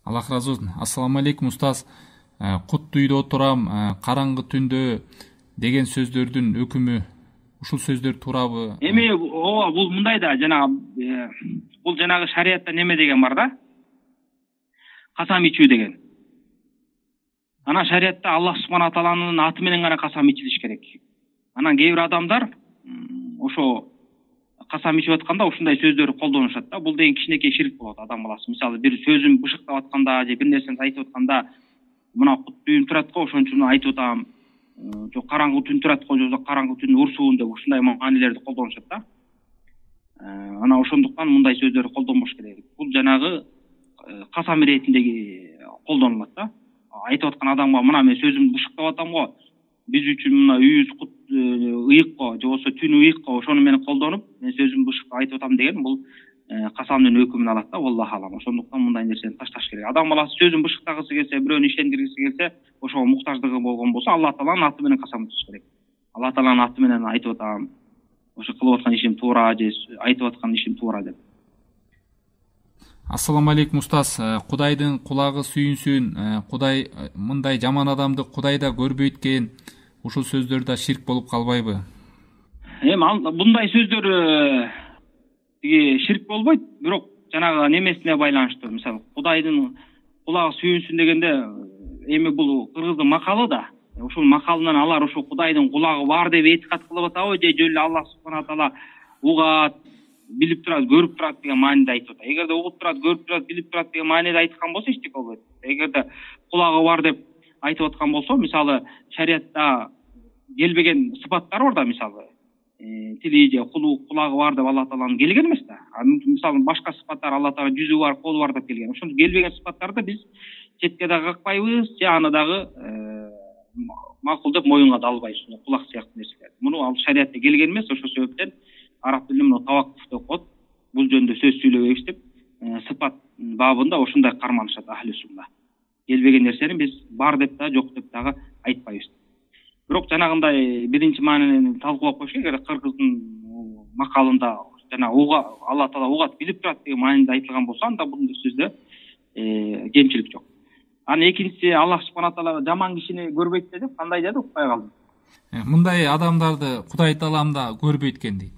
Аллах разы болсын. Ассаламу алейкум устаз. Кут үйдө отурам, караңгы түндө деген сөздөрдүн өкүмү ушул сөздөр туурабы? Эми ооба бул мындай да бул жанагы шариятта неме деген бар да? Касам ичүү деген. Анан шариятта Аллах субхана тааланын аты менен гана касам ичилиш керек. Анан кээ бир адамдар ошо касам ичип атканда ушундай сөздөрдү колдонушат да. Бул деген кичинекей ширк болот адам баласы. Мисалы бир сөзүн бышыктап атканда же бир нерсени айтып атканда мына кут дүйүм турат го, ошон үчүн айтып атам. Жок караңгы түн турат го, жок караңгы түн урсуун деп ушундай маанилерди колдонушат да. Анан ошондуктан мындай сөздөрдү колдонбош керек. Бул жанагы касам иретиндеги колдонулат да. Айтып аткан адамга мына мен сөзүмдү бышыктап атам го, биз үчүн мына үйүбүз кут ыйык го, же болбосо түн ыйык го, ошону менен колдонуп мен сөзүмдү бышыктап айтып атам деген бул касамдын өкүмүн алат да, аллах алам. Ошондуктан мындай нерсени ташташ керек. Адам баласы сөзүн бышыктагысы келсе, бирөөнү ишендиргиси келсе, ошого муктаждыгы болгон болсо, Аллах тааланын аты менен касам ичиш керек. Аллах тааланын аты менен айтып атам, ошо кылып аткан ишим туура же айтып аткан ишим туура деп. Ассаламу алейкум устаз. Кудайдын кулагы сүйүнсүн. Кудай мындай жаман адамды Кудай да көрбөйт экен. Ушул сөздөр да ширк болуп калбайбы? Эми мындай сөздөр ширк болбойт, бирок жанагы немесине байланыштуу. Мисалы, Кудайдын кулагы сүйүнсүн дегенде, эми бул кыргыздын макалы да. Ушул макалынан алар ушул Кудайдын кулагы бар деп этикад кылып атабы, же жөн эле Аллах субхана таала угат, билип турат, көрүп турат деген мааниде айтып атат. Эгерде угуп турат, көрүп турат, билип турат деген мааниде айткан болсо эчтеке болбойт. Эгерде кулагы бар деп айтып аткан болсо, мисалы, шариятта келбеген сыпаттар бар да, мисалы, тили же кулагы бар деп Аллах тааланын келген эмес да. Мисалы, башка сыпаттар Аллах таала жүзү бар, колу бар деп келген. Ошондо келбеген сыпаттарды биз четке дагы какпайбыз, же аны дагы макул деп моюнга да албайбыз. Кулак сыяктуу нерселер. Муну ал шариятта келген эмес, ошол себептен араб тилинде муну таваккуф деп коет. Бул жөнүндө сөз сүйлөбөйбүз деп, сыпат бабында ошондой карманышат ахли сунна. Келбеген нерсени биз бар деп да, жок деп дагы айтпайбыз. Бирок жанагындай биринчи маанини талкуулап коюш керек. Эгер кыргыздын макалында жанагы Аллах таала угат, билип турат деген мааниде айтылган болсо, анда бундай сөздө кемчилик жок. Анан экинчиси, Аллах субхана таала жаман кишини көрбөйт деп кандай деди, укпай калдым. Мындай адамдарды Кудай таалам да көрбөйт экен дейт.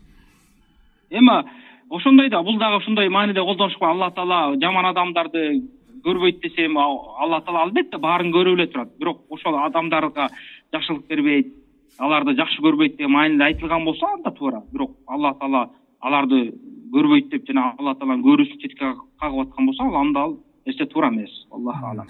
Эми ошондой да, бул дагы ушундай мааниде колдонушпа. Аллах таала жаман адамдарды көрбөйт десем, Аллах таала албетте баарын көрүп эле турат. Бирок ошол адамдарга жакшылык бербейт, аларды жакшы көрбөйт деген мааниде айтылган болсо, анда туура. Бирок Аллах таала аларды көрбөйт деп жана Аллах тааланын көрүүсүн четке кагып аткан болсо, анда ал эсе туура эмес. Аллах алам.